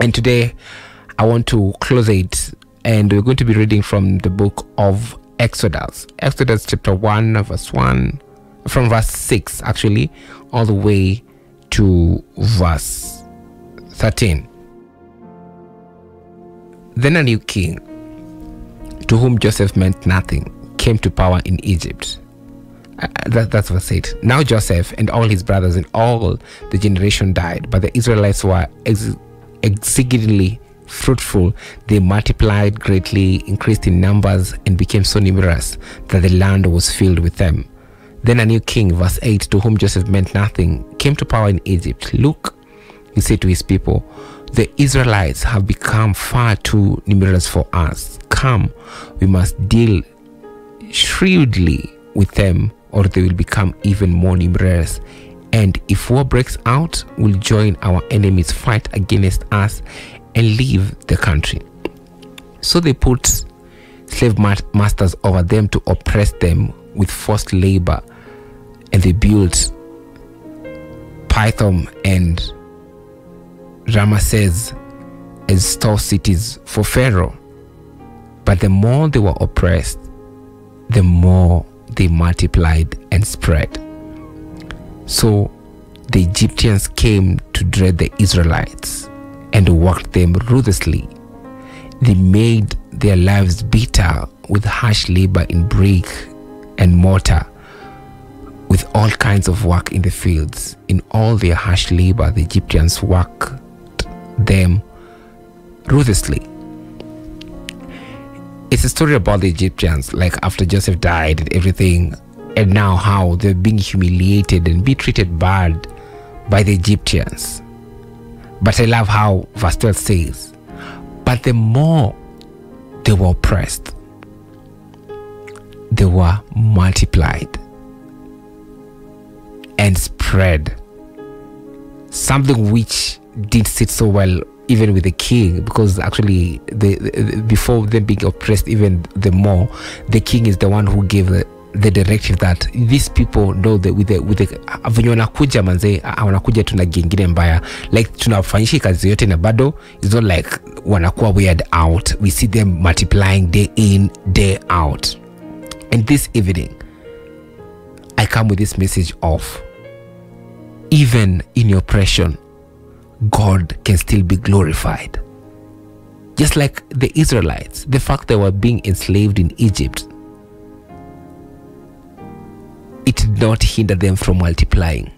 And today I want to close it, and we're going to be reading from the book of Exodus chapter 1 verse 1, from verse 6 actually, all the way to verse 13. Then a new king, to whom Joseph meant nothing, came to power in Egypt. That's verse 8. Now Joseph and all his brothers and all the generation died, but the Israelites were exceedingly fruitful. They multiplied greatly, increased in numbers, and became so numerous that the land was filled with them. Then a new king, verse 8, to whom Joseph meant nothing, came to power in Egypt. Look, he said to his people, the Israelites have become far too numerous for us. Come, we must deal shrewdly with them, or they will become even more numerous. And if war breaks out, we'll join our enemies, fight against us, and leave the country. So they put slave masters over them to oppress them with forced labor, and they built Pithom and Ramesses as store cities for Pharaoh. But the more they were oppressed, the more they multiplied and spread. So the Egyptians came to dread the Israelites and worked them ruthlessly. They made their lives bitter with harsh labor in brick and mortar, with all kinds of work in the fields. In all their harsh labor, the Egyptians worked them ruthlessly. It's a story about the Egyptians, like after Joseph died and everything, and now how they're being humiliated and be treated bad by the Egyptians. But I love how verse 12 says, but the more they were oppressed, they were multiplied and spread. Something which didn't sit so well even with the king, because actually before them being oppressed even the more, the king is the one who gave the directive that these people know that with the venye wanakuja manze, wanakuja tuna gengine mbaya, like tunafanyisha kazi yote na bado it's not like wanakuwa weird out. We see them multiplying day in day out. And this evening I come with this message of, even in your oppression, God can still be glorified. Just like the Israelites, the fact they were being enslaved in Egypt, it did not hinder them from multiplying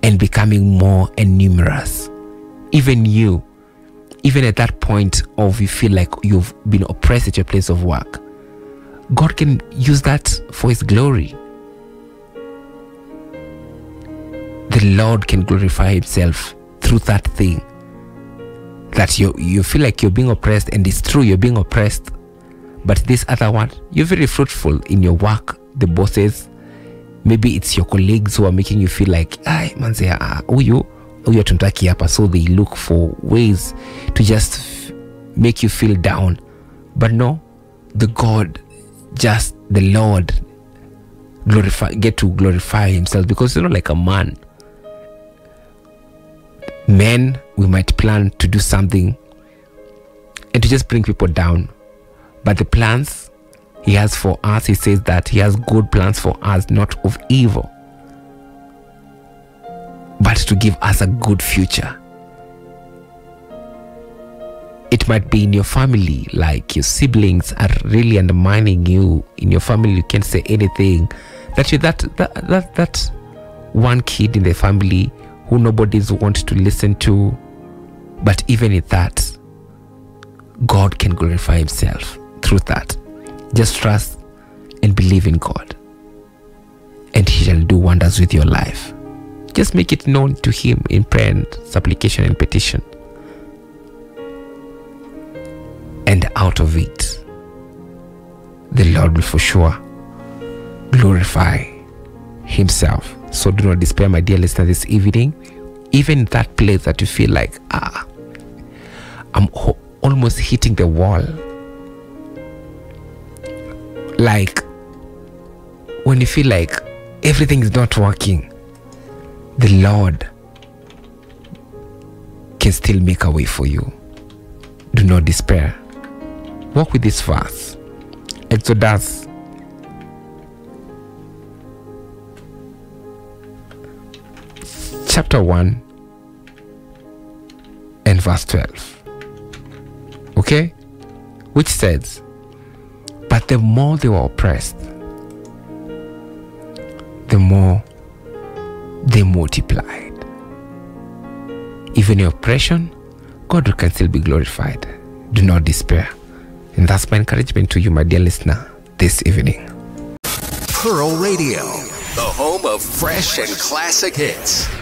and becoming more and numerous. Even you, even at that point of you feel like you've been oppressed at your place of work, God can use that for his glory. The Lord can glorify himself through that thing, that you feel like you're being oppressed, and it's true, you're being oppressed, but this other one, you're very fruitful in your work. The bosses, maybe it's your colleagues who are making you feel like, ay manze, huyu tunataki hapa, so they look for ways to just make you feel down. But no, the Lord get to glorify himself, because you're not like a man. Men, we might plan to do something and to just bring people down, but the plans he has for us, he says that he has good plans for us, not of evil, but to give us a good future. It might be in your family, like your siblings are really undermining you. In your family, you can't say anything. That you're that one kid in the family who nobody's want to listen to. But even in that, God can glorify himself through that. Just trust and believe in God, and he shall do wonders with your life. Just make it known to him in prayer and supplication and petition, and out of it, the Lord will for sure glorify himself. So do not despair, my dear listener, this evening. Even in that place that you feel like, I'm almost hitting the wall, like when you feel like everything is not working, the Lord can still make a way for you. Do not despair. Walk with this verse. Exodus chapter 1 and verse 12. Okay? Which says, but the more they were oppressed, the more they multiplied. Even in oppression, God can still be glorified. Do not despair. And that's my encouragement to you, my dear listener, this evening. Pearl Radio, the home of fresh and classic hits.